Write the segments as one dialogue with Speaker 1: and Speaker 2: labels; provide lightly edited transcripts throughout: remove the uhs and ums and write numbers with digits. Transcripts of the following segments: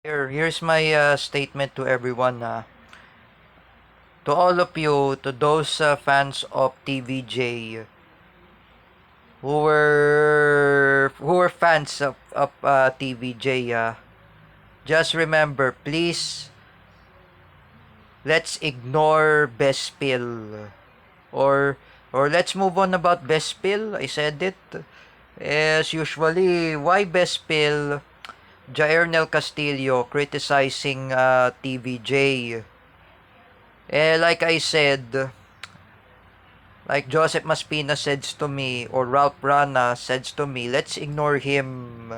Speaker 1: Here's my statement to everyone. To all of you, to those fans of TVJ who were fans of TVJ. Just remember, please, let's ignore Bespil, or let's move on about Bespil. I said it. As usually, why Bespil? Jaernel Castillo criticizing TVJ. Like I said, like Joseph Maspina says to me, or Ralph Rana says to me, let's ignore him.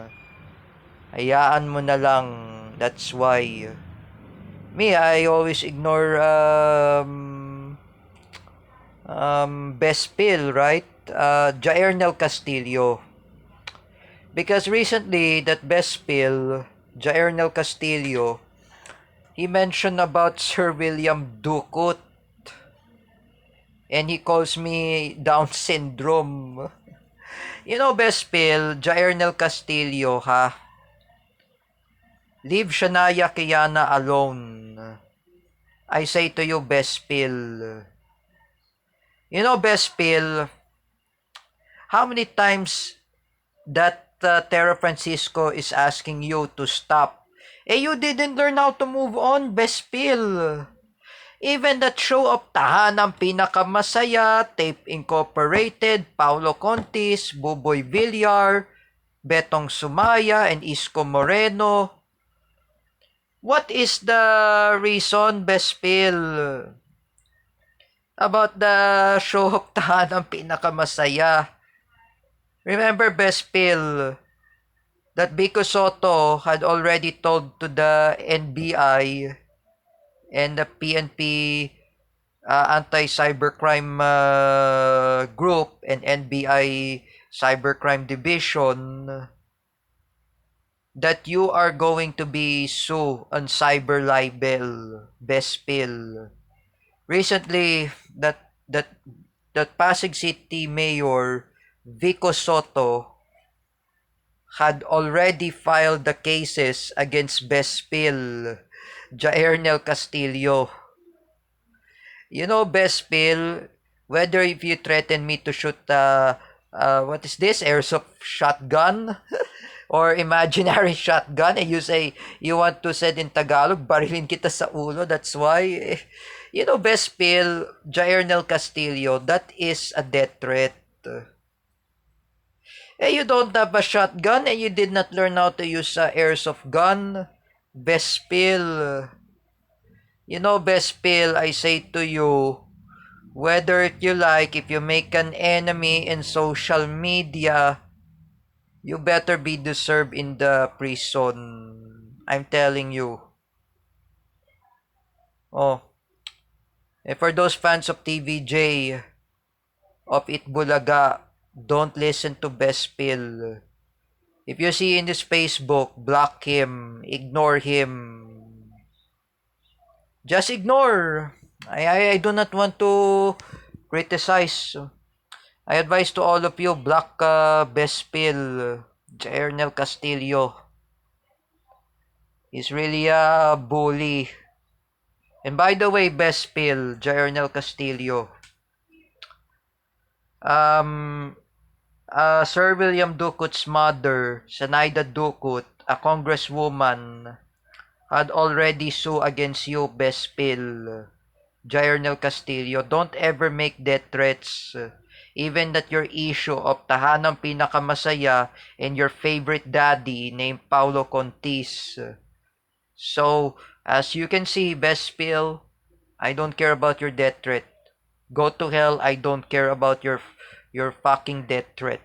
Speaker 1: Hayaan mo na lang. That's why. Me, I always ignore Best Pill, right? Jaernel Castillo. Because recently, that Best Pill, Jaernel Castillo, he mentioned about Sir William Ducut. And he calls me Down syndrome. You know, Best Pill, Jaernel Castillo, ha? Leave Shania Kiana alone. I say to you, Best Pill. You know, Best Pill, how many times that Terra Francisco is asking you to stop? You didn't learn how to move on, Best Pill. Even that show of Tahanang Pinakamasaya, Tape Incorporated, Paulo Contis, Buboy Villar, Betong Sumaya, and Isko Moreno. What is the reason, Best Pill, about the show of Tahanang Pinakamasaya? Remember, Best Pill, that Vico Soto had already told to the NBI and the PNP anti-cybercrime group and NBI cybercrime division that you are going to be sued on cyber libel, Best Pill. Recently, that Pasig City Mayor Vico Soto had already filed the cases against Best Pill, Jaernel Castillo. You know, Best Pill, whether if you threaten me to shoot what is this, airsoft shotgun or imaginary shotgun, and you say you want to said in Tagalog, barilin kita sa ulo. That's why, you know, Best Pill, Jaernel Castillo, that is a death threat. You don't have a shotgun and you did not learn how to use a airsoft gun. Best Pill. You know, Best Pill, I say to you, whether you like, if you make an enemy in social media, you better be deserved in the prison. I'm telling you. Oh. And for those fans of TVJ, of Itbulaga, don't listen to Best Pill. If you see in his Facebook, block him, ignore him. Just ignore. I do not want to criticize. I advise to all of you, block Best Pill, Jaernel Castillo. He's really a bully. And by the way, Best Pill, Jaernel Castillo, Sir William Ducut's mother, Sanaida Ducut, a congresswoman, had already sued against you, Best Pill, Jaernel Castillo. Don't ever make death threats. Even that your issue of Tahanang Pinakamasaya and your favorite daddy named Paulo Contis. So, as you can see, Best Pill, I don't care about your death threat. Go to hell, I don't care about your fucking death threat.